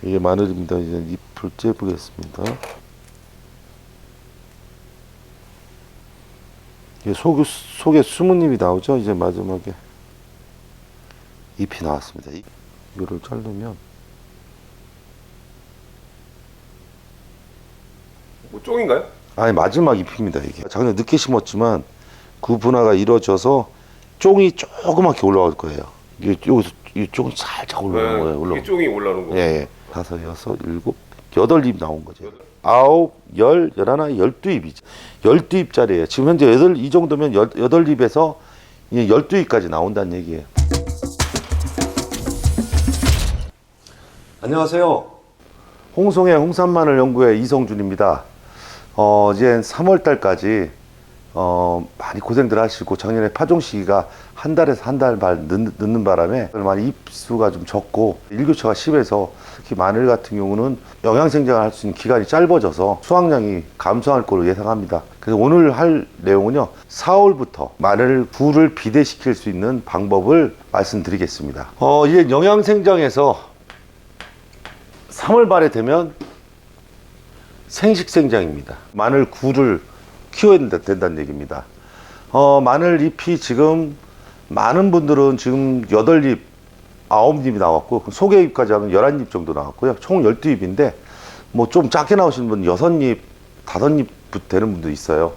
이게 마늘입니다. 이제 잎을 째보겠습니다. 이게 속에 숨은 잎이 나오죠. 이제 마지막에 잎이 나왔습니다. 이거를 자르면 뭐 쪽인가요? 아니 마지막 잎입니다. 이게 작년에 늦게 심었지만 그 분화가 이루어져서 쫑이 조그맣게 올라올 거예요. 이게 여기서 이 쪽은 살짝 올라오는 거예요. 이게 쪽이 올라오는 거. 예, 예. 5, 6, 7, 8잎 나온 거죠. 9, 10, 11, 12잎이죠. 12잎짜리예요. 지금 현재 이 정도면 8잎에서 12잎까지 나온다는 얘기예요. 안녕하세요. 홍송의 홍산마늘 연구회 이성준입니다. 이제 3월 달까지 많이 고생들 하시고 작년에 파종 시기가 한 달에서 한 달 반 늦는 바람에 많이 잎수가 좀 적고 일교차가 심해서 특히 마늘 같은 경우는 영양생장을 할 수 있는 기간이 짧아져서 수확량이 감소할 걸로 예상합니다. 그래서 오늘 할 내용은요, 4월부터 마늘 굴을 비대시킬 수 있는 방법을 말씀드리겠습니다. 이게 영양생장에서 3월 말에 되면 생식생장입니다. 마늘 굴을 키워야 된다는 얘기입니다. 마늘 잎이 지금 많은 분들은 지금 8잎, 9잎이 나왔고 속에 잎까지 하면 11잎 정도 나왔고요. 총 12잎인데 뭐 좀 작게 나오시는 분은 6잎, 5잎 되는 분도 있어요.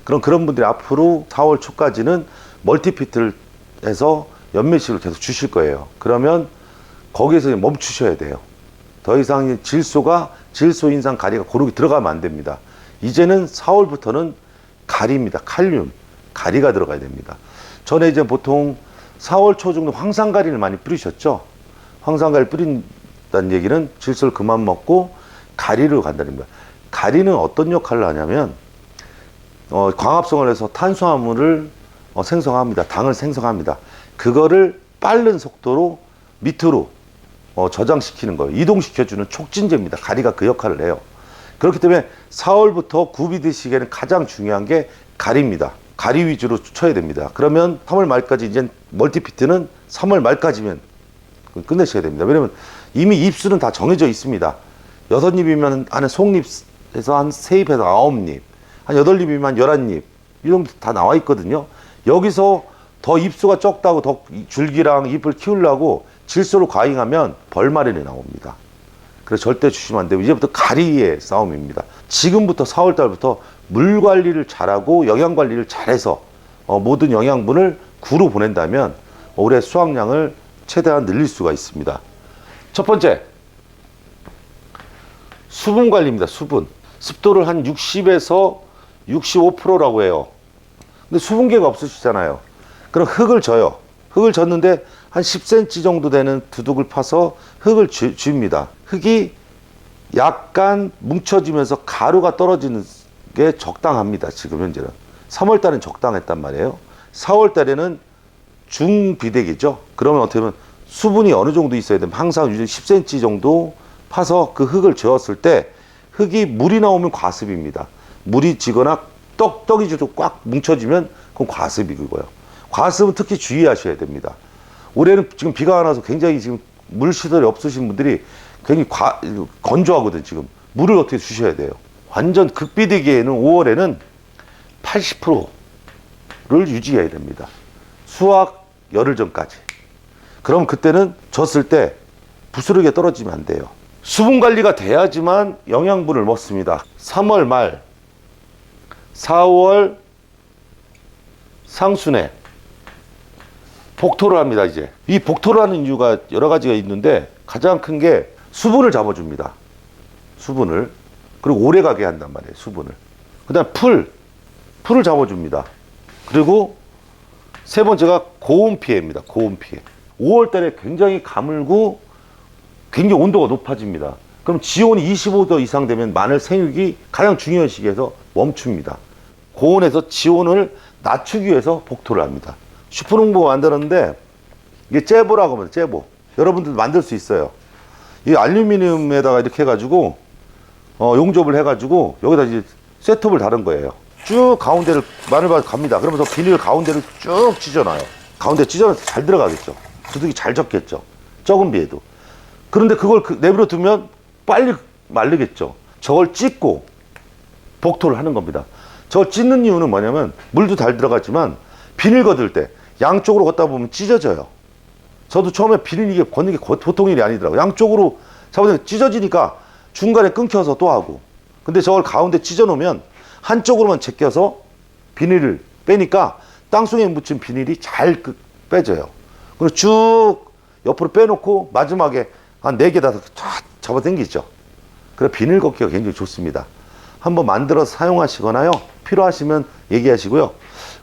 그런 분들이 앞으로 4월 초까지는 멀티피트를 해서 연매식을 계속 주실 거예요. 그러면 거기에서 멈추셔야 돼요. 더 이상 질소, 인상, 가리가 고르게 들어가면 안 됩니다. 이제는 4월부터는 가리입니다. 칼륨, 가리가 들어가야 됩니다. 전에 이제 보통 4월 초 정도 황산가리를 많이 뿌리셨죠. 황산가리 뿌린다는 얘기는 질소를 그만 먹고 가리로 간다는 거예요. 가리는 어떤 역할을 하냐면 광합성을 해서 탄수화물을 생성합니다. 당을 생성합니다. 그거를 빠른 속도로 밑으로 저장시키는 거예요. 이동시켜주는 촉진제입니다. 가리가 그 역할을 해요. 그렇기 때문에 4월부터 구비드시기에는 가장 중요한 게 가리입니다. 가리 위주로 쳐야 됩니다. 그러면 3월 말까지 이제 멀티피트는 3월 말까지면 끝내셔야 됩니다. 왜냐면 이미 잎수는 다 정해져 있습니다. 6잎이면 안에 속잎에서 한 3잎에서 9잎, 한 8잎이면 11잎, 이 정도 다 나와 있거든요. 여기서 더 잎수가 적다고 더 줄기랑 잎을 키우려고 질소를 과잉하면 벌마련이 나옵니다. 그래서 절대 주시면 안 되고 이제부터 가리의 싸움입니다. 지금부터 4월 달부터 물 관리를 잘하고 영양 관리를 잘해서 모든 영양분을 구로 보낸다면 올해 수확량을 최대한 늘릴 수가 있습니다. 첫 번째, 수분 관리입니다. 수분. 습도를 한 60에서 65%라고 해요. 근데 수분계가 없으시잖아요. 그럼 흙을 져요. 흙을 졌는데 한 10cm 정도 되는 두둑을 파서 흙을 줍니다. 흙이 약간 뭉쳐지면서 가루가 떨어지는 게 적당합니다. 지금 현재는. 3월 달은 적당했단 말이에요. 4월 달에는 중비대기죠. 그러면 어떻게 보면 수분이 어느 정도 있어야 되면 항상 10cm 정도 파서 그 흙을 저었을 때 흙이 물이 나오면 과습입니다. 물이 지거나 떡이지도 꽉 뭉쳐지면 그건 과습이고요. 과습은 특히 주의하셔야 됩니다. 올해는 지금 비가 안 와서 굉장히 지금 물 시설이 없으신 분들이 굉장히 건조하거든. 지금 물을 어떻게 주셔야 돼요. 완전 극비대기에는 5월에는 80%를 유지해야 됩니다. 수확 열흘 전까지. 그럼 그때는 졌을 때 부스러기가 떨어지면 안 돼요. 수분 관리가 돼야지만 영양분을 먹습니다. 3월 말, 4월 상순에 복토를 합니다. 이제 이 복토를 하는 이유가 여러 가지가 있는데 가장 큰 게 수분을 잡아줍니다. 수분을. 그리고 오래가게 한단 말이에요. 수분을. 그 다음 풀을 잡아줍니다. 그리고 세 번째가 고온 피해입니다. 고온 피해. 5월 달에 굉장히 가물고 굉장히 온도가 높아집니다. 그럼 지온이 25도 이상 되면 마늘 생육이 가장 중요한 시기에서 멈춥니다. 고온에서 지온을 낮추기 위해서 복토를 합니다. 슈퍼농부가 만들었는데 이게 째보라고 합니다. 째보. 여러분들도 만들 수 있어요. 이 알루미늄에다가 이렇게 해가지고 용접을 해가지고 여기다 이제 셋톱을 다른 거예요. 쭉 가운데를 마늘밭 갑니다. 그러면서 비닐 가운데를 쭉 찢어놔요. 가운데 찢어놔서 잘 들어가겠죠. 두둑이 잘 졌겠죠. 적은 비에도. 그런데 그걸 내버려 두면 빨리 마르겠죠. 저걸 찢고 복토를 하는 겁니다. 저걸 찢는 이유는 뭐냐면 물도 잘 들어가지만 비닐 걷을 때 양쪽으로 걷다 보면 찢어져요. 저도 처음에 비닐 이게 걷는 게 보통 일이 아니더라고요. 양쪽으로 잡아서 찢어지니까 중간에 끊겨서 또 하고. 근데 저걸 가운데 찢어 놓으면 한쪽으로만 제껴서 비닐을 빼니까 땅속에 묻힌 비닐이 잘 빼져요. 그리고 쭉 옆으로 빼놓고 마지막에 한 4개, 5개 쫙 잡아당기죠. 그래 비닐 걷기가 굉장히 좋습니다. 한번 만들어서 사용하시거나요. 필요하시면 얘기하시고요.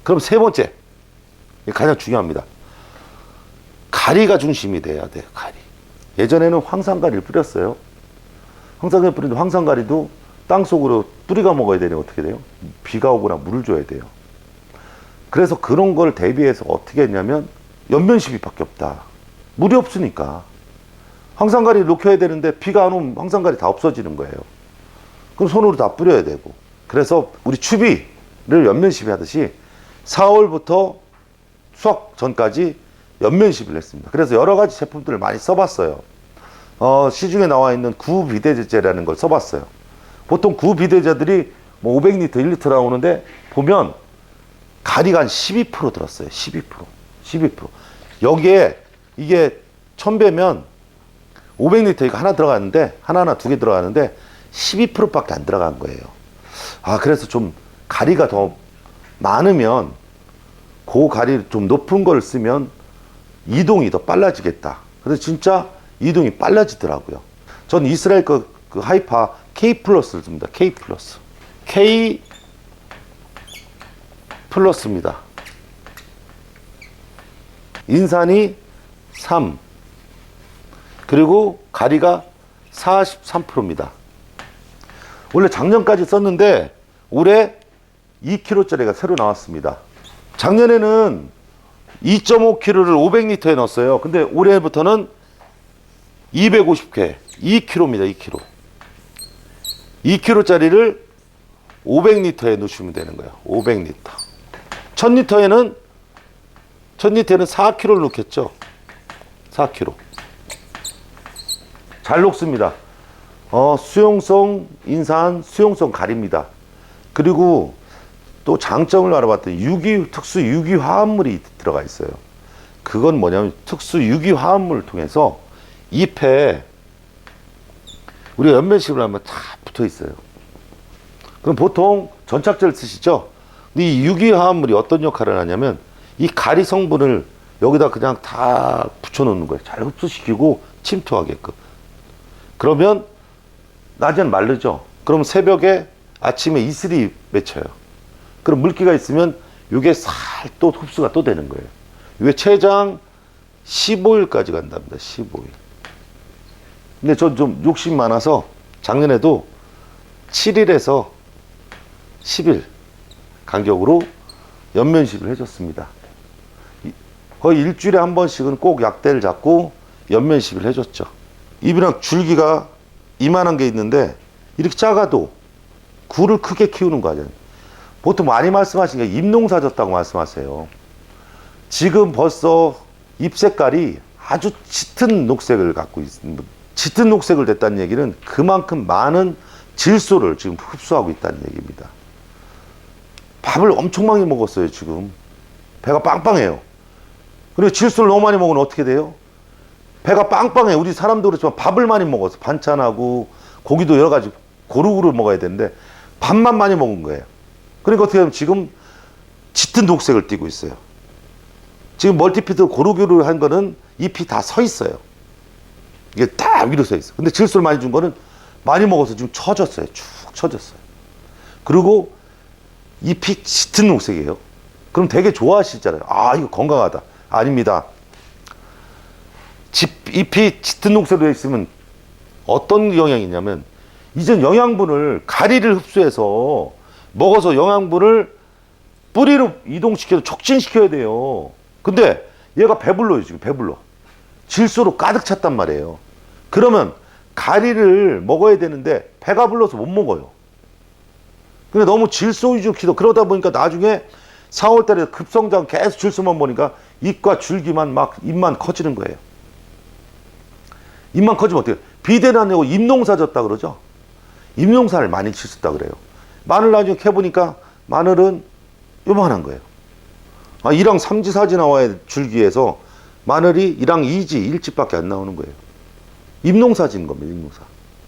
그럼 세 번째, 가장 중요합니다. 가리가 중심이 돼야 돼요. 가리. 예전에는 황산가리를 뿌렸어요. 황산가리 뿌리는데 황산가리도 땅속으로 뿌리가 먹어야 되니 어떻게 돼요? 비가 오거나 물을 줘야 돼요. 그래서 그런 걸 대비해서 어떻게 했냐면 연면시비밖에 없다. 물이 없으니까 황산가리 녹여야 되는데 비가 안 오면 황산가리 다 없어지는 거예요. 그럼 손으로 다 뿌려야 되고. 그래서 우리 추비를 연면시비 하듯이 4월부터 수확 전까지 연면시비를 했습니다. 그래서 여러 가지 제품들을 많이 써봤어요. 시중에 나와 있는 구비대제제라는 걸 써봤어요. 보통 구비대제들이 뭐 500리터, 1리터 나오는데 보면 가리가 한 12% 들었어요. 12%. 여기에 이게 1000배면 500리터 이거 하나 들어가는데 하나나 2개 들어가는데 12%밖에 안 들어간 거예요. 그래서 좀 가리가 더 많으면 그 가리 좀 높은 걸 쓰면 이동이 더 빨라지겠다. 그래서 진짜 이동이 빨라지더라고요. 전 이스라엘 그 하이파 K 플러스를 씁니다. K 플러스. K 플러스입니다. 인산이 3. 그리고 가리가 43%입니다. 원래 작년까지 썼는데 올해 2kg짜리가 새로 나왔습니다. 작년에는 2.5kg를 500리터에 넣었어요. 근데 올해부터는 250회, 2kg입니다. 2kg. 2kg짜리를 500리터에 넣으시면 되는 거예요. 500리터. 1000리터에는 4kg를 넣겠죠. 4kg. 잘 녹습니다. 수용성 인산, 수용성 가리입니다. 그리고 또 장점을 알아봤더니 특수 유기화합물이 들어가 있어요. 그건 뭐냐면 특수 유기화합물을 통해서 잎에 우리가 연면식을 하면 다 붙어 있어요. 그럼 보통 전착제를 쓰시죠? 근데 이 유기화합물이 어떤 역할을 하냐면 이 가리 성분을 여기다 그냥 다 붙여 놓는 거예요. 잘 흡수시키고 침투하게끔. 그러면 낮에는 마르죠. 그럼 새벽에 아침에 이슬이 맺혀요. 그럼 물기가 있으면 이게 살 또 흡수가 또 되는 거예요. 이게 최장 15일까지 간답니다. 15일. 근데 전 좀 욕심 많아서 작년에도 7일에서 10일 간격으로 연면식을 해줬습니다. 거의 일주일에 한 번씩은 꼭 약대를 잡고 연면식을 해줬죠. 잎이랑 줄기가 이만한 게 있는데 이렇게 작아도 굴을 크게 키우는 거 아니에요. 보통 많이 말씀하시는 게 잎농사 졌다고 말씀하세요. 지금 벌써 잎 색깔이 아주 짙은 녹색을 갖고 있습니다. 짙은 녹색을 냈다는 얘기는 그만큼 많은 질소를 지금 흡수하고 있다는 얘기입니다. 밥을 엄청 많이 먹었어요. 지금 배가 빵빵해요. 그리고 질소를 너무 많이 먹으면 어떻게 돼요? 배가 빵빵해. 우리 사람도 그렇지만 밥을 많이 먹어서 반찬하고 고기도 여러 가지 고루고루 먹어야 되는데 밥만 많이 먹은 거예요. 그러니까 어떻게 하면 지금 짙은 녹색을 띠고 있어요. 지금 멀티피드 고루고루 한 거는 잎이 다 서 있어요. 이게 딱 위로 서 있어요. 근데 질소를 많이 준 거는 많이 먹어서 지금 처졌어요. 축 처졌어요. 그리고 잎이 짙은 녹색이에요. 그럼 되게 좋아하시잖아요. 이거 건강하다. 아닙니다. 잎이 짙은 녹색으로 있으면 어떤 영향이 있냐면 이젠 영양분을 가리를 흡수해서 먹어서 영양분을 뿌리로 이동시켜서 촉진시켜야 돼요. 근데 얘가 배불러요. 지금 배불러. 질소로 가득 찼단 말이에요. 그러면 가리를 먹어야 되는데 배가 불러서 못 먹어요. 근데 너무 질소 위주 기도 그러다 보니까 나중에 4월 달에 급성장 계속 질소만 먹으니까 잎과 줄기만 막 잎만 커지는 거예요. 잎만 커지면 어떻게 해요? 비대는 아니고 잎농사졌다 그러죠. 잎농사를 많이 쳤었다 그래요. 마늘 나중에 캐보니까 마늘은 요만한 거예요. 1항 3지 4지 나와야 줄기에서 마늘이 1항 2지 1지밖에 안 나오는 거예요. 잎농사 짓는 겁니다. 잎농사.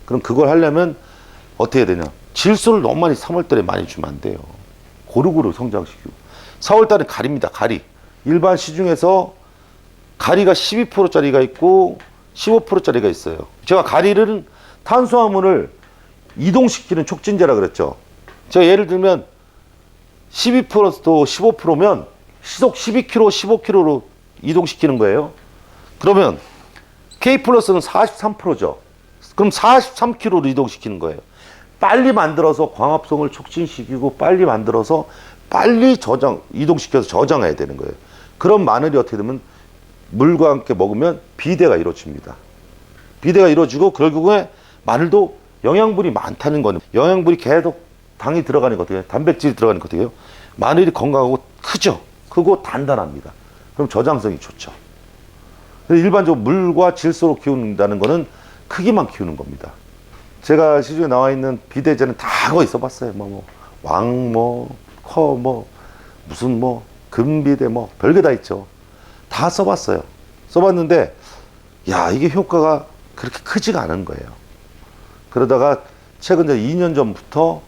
그럼 그걸 하려면 어떻게 해야 되냐. 질소를 너무 많이 3월달에 많이 주면 안 돼요. 고루고루 성장시키고. 4월달에 가리입니다. 가리. 일반 시중에서 가리가 12%짜리가 있고 15%짜리가 있어요. 제가 가리를 탄수화물을 이동시키는 촉진제라 그랬죠. 제가 예를 들면 12%도 15%면 시속 12km, 15km로 이동시키는 거예요. 그러면 K 플러스는 43%죠. 그럼 43km로 이동시키는 거예요. 빨리 만들어서 광합성을 촉진시키고 빨리 만들어서 빨리 이동시켜서 저장해야 되는 거예요. 그럼 마늘이 어떻게 되면 물과 함께 먹으면 비대가 이루어집니다. 비대가 이루어지고 결국에 마늘도 영양분이 많다는 거는 영양분이 계속 당이 들어가는 것 같아요. 단백질이 들어가는 것 같아요. 마늘이 건강하고 크죠. 크고 단단합니다. 그럼 저장성이 좋죠. 일반적으로 물과 질소로 키운다는 거는 크기만 키우는 겁니다. 제가 시중에 나와 있는 비대제는 다 거의 써봤어요. 무슨 금비대 별게 다 있죠. 다 써봤어요. 써봤는데 야 이게 효과가 그렇게 크지가 않은 거예요. 그러다가 최근 2년 전부터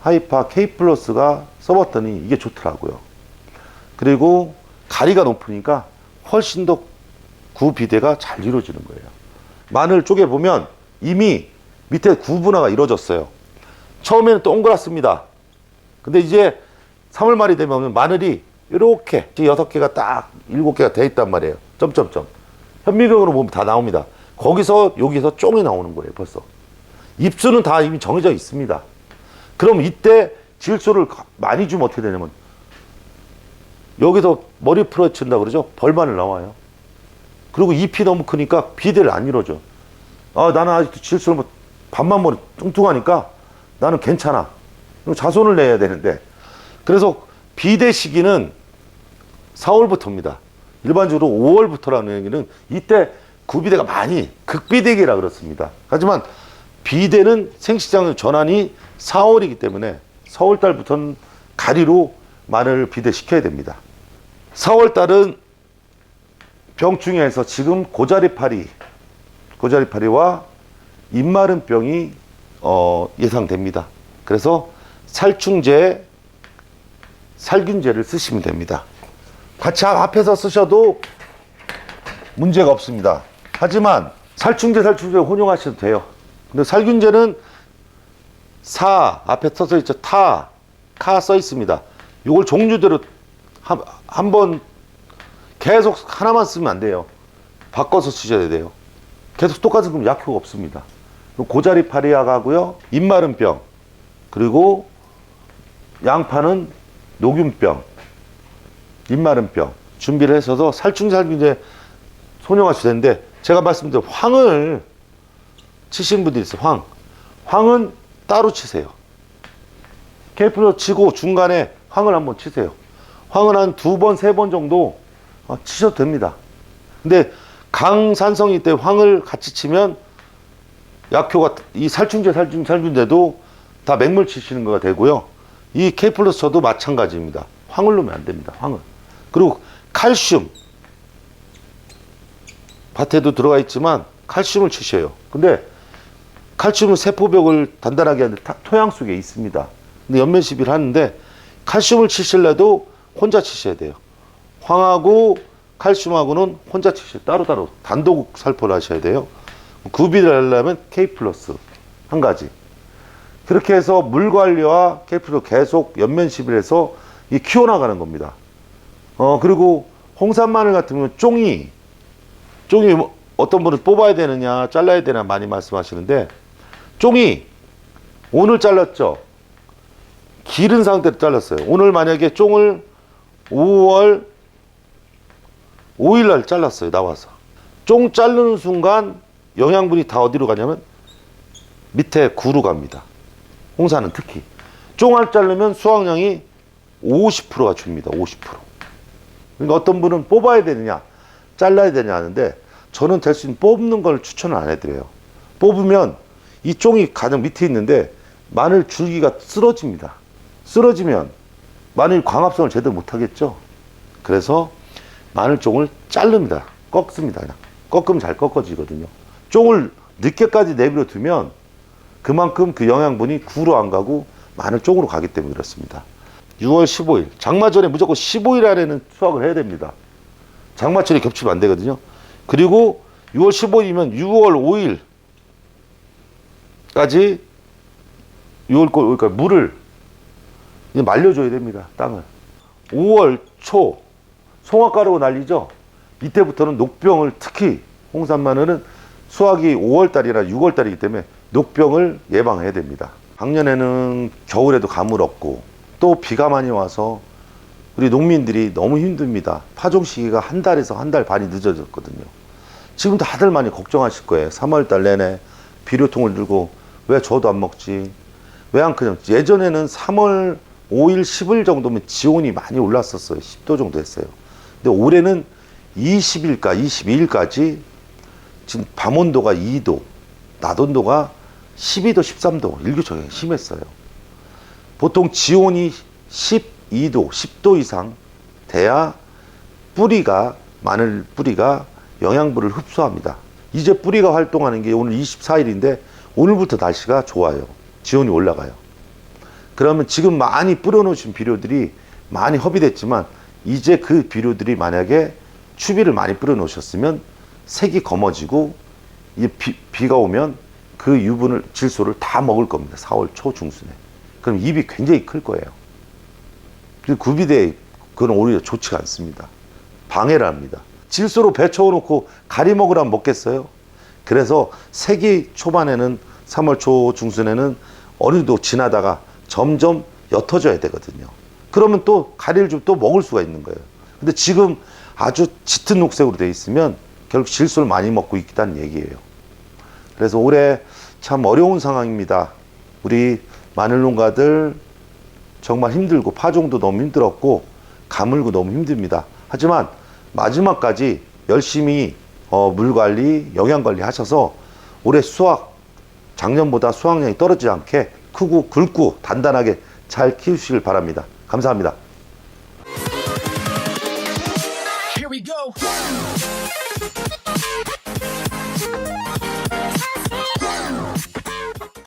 하이파 K 플러스가 써봤더니 이게 좋더라고요. 그리고 가리가 높으니까 훨씬 더 구비대가 잘 이루어지는 거예요. 마늘 쪽에 보면 이미 밑에 구분화가 이루어졌어요. 처음에는 동그랗습니다. 근데 이제 3월 말이 되면 마늘이 이렇게 6개가 딱 7개가 돼 있단 말이에요. 점점점. 현미경으로 보면 다 나옵니다. 거기서 여기서 쫑이 나오는 거예요. 벌써. 잎수는 다 이미 정해져 있습니다. 그럼 이때 질소를 많이 주면 어떻게 되냐면 여기서 머리 풀어친다 그러죠. 벌마늘 나와요. 그리고 잎이 너무 크니까 비대를 안 이루어져. 나는 아직도 질소를 반만 머리 뚱뚱하니까 나는 괜찮아. 자손을 내야 되는데. 그래서 비대 시기는 4월부터입니다. 일반적으로 5월부터라는 얘기는 이때 구비대가 많이 극비대기라 그렇습니다. 하지만 비대는 생시장 전환이 4월이기 때문에 4월달부터는 가리로 마늘을 비대시켜야 됩니다. 4월달은 병충해에서 지금 고자리파리와 입마른 병이 예상됩니다. 그래서 살충제, 살균제를 쓰시면 됩니다. 같이 앞에서 쓰셔도 문제가 없습니다. 하지만 살충제 혼용하셔도 돼요. 근데 살균제는 앞에 써져 있죠. 카 써 있습니다. 이걸 종류대로 한번 계속 하나만 쓰면 안 돼요. 바꿔서 쓰셔야 돼요. 계속 똑같은 건 약효가 없습니다. 고자리파리약하고요, 입마른 병, 그리고 양파는 녹균병, 입마른 병 준비를 해서 살균제 혼용하셔야 되는데 제가 말씀드린 황을 치신 분들이 있어요. 황은 따로 치세요. 케이프로 치고 중간에 황을 한번 치세요. 황은 한 2번, 3번 정도 치셔도 됩니다. 근데 강산성이기 때문에 황을 같이 치면 약효가 이 살균제도 다 맹물 치시는 거가 되고요. 이 K 플러스 저도 마찬가지입니다. 황을 넣으면 안 됩니다. 황을. 그리고 칼슘 밭에도 들어가 있지만 칼슘을 치셔요. 근데 칼슘은 세포벽을 단단하게 하는데 토양 속에 있습니다. 근데 연면 시비를 하는데 칼슘을 치실래도 혼자 치셔야 돼요. 황하고 칼슘하고는 혼자 치셔야 돼요. 따로따로 단독 살포를 하셔야 돼요. 구비를 하려면 K 플러스 한 가지. 그렇게 해서 물 관리와 K 플러스 계속 연면 시비를 해서 키워나가는 겁니다. 그리고 홍산 마늘 같은 경우는 쫑이 어떤 분은 뽑아야 되느냐 잘라야 되냐 많이 말씀하시는데 쫑이 오늘 잘랐죠. 기른 상태로 잘랐어요. 오늘 만약에 쫑을 5월 5일 날 잘랐어요. 나와서 쫑 자르는 순간 영양분이 다 어디로 가냐면 밑에 구로 갑니다. 홍사는 특히 쫑을 자르면 수확량이 50%가 줍니다. 50%. 그러니까 어떤 분은 뽑아야 되느냐 잘라야 되냐 하는데 저는 될 수 있는 뽑는 걸 추천을 안 해드려요. 뽑으면 이 쫑이 가장 밑에 있는데 마늘 줄기가 쓰러집니다. 쓰러지면 마늘 광합성을 제대로 못하겠죠. 그래서 마늘 쫑을 자릅니다. 꺾습니다. 그냥 꺾으면 잘 꺾어지거든요. 쫑을 늦게까지 내버려 두면 그만큼 그 영양분이 구로 안 가고 마늘 쪽으로 가기 때문에 그렇습니다. 6월 15일 장마 전에 무조건 15일 안에는 수확을 해야 됩니다. 장마철이 겹치면 안 되거든요. 그리고 6월 15일이면 6월 5일까지 6월 물을 이제 말려줘야 됩니다. 땅을. 5월 초 송화가루가 날리죠. 이때부터는 녹병을, 특히 홍산 마늘은 수확이 5월달이나 6월달이기 때문에 녹병을 예방해야 됩니다. 작년에는 겨울에도 가물 없고 또 비가 많이 와서 우리 농민들이 너무 힘듭니다. 파종 시기가 한 달에서 한 달 반이 늦어졌거든요. 지금 다들 많이 걱정하실 거예요. 3월달 내내 비료통을 들고 왜 저도 안 먹지? 왜 안 크냐? 예전에는 3월 5일, 10일 정도면 지온이 많이 올랐었어요. 10도 정도 했어요. 근데 올해는 22일까지 지금 밤 온도가 2도, 낮 온도가 12도, 13도, 일교차가 심했어요. 보통 지온이 12도, 10도 이상 돼야 뿌리가, 마늘 뿌리가 영양분을 흡수합니다. 이제 뿌리가 활동하는 게 오늘 24일인데 오늘부터 날씨가 좋아요. 지온이 올라가요. 그러면 지금 많이 뿌려놓으신 비료들이 많이 허비됐지만 이제 그 비료들이 만약에 추비를 많이 뿌려놓으셨으면 색이 검어지고 이제 비가 오면 그 유분을, 질소를 다 먹을 겁니다. 4월 초 중순에. 그럼 잎이 굉장히 클 거예요. 구비대 그건 오히려 좋지가 않습니다. 방해를 합니다. 질소로 배 채워놓고 가리 먹으라면 먹겠어요? 그래서 색이 초반에는 3월 초 중순에는 어느 정도 지나다가 점점 옅어져야 되거든요. 그러면 또 가리를 좀 또 먹을 수가 있는 거예요. 근데 지금 아주 짙은 녹색으로 되어 있으면 결국 질소를 많이 먹고 있다는 얘기예요. 그래서 올해 참 어려운 상황입니다. 우리 마늘 농가들 정말 힘들고 파종도 너무 힘들었고 가물고 너무 힘듭니다. 하지만 마지막까지 열심히 물 관리, 영양 관리 하셔서 올해 수확, 작년보다 수확량이 떨어지지 않게 크고 굵고 단단하게 잘 키우시길 바랍니다. 감사합니다. Here we go.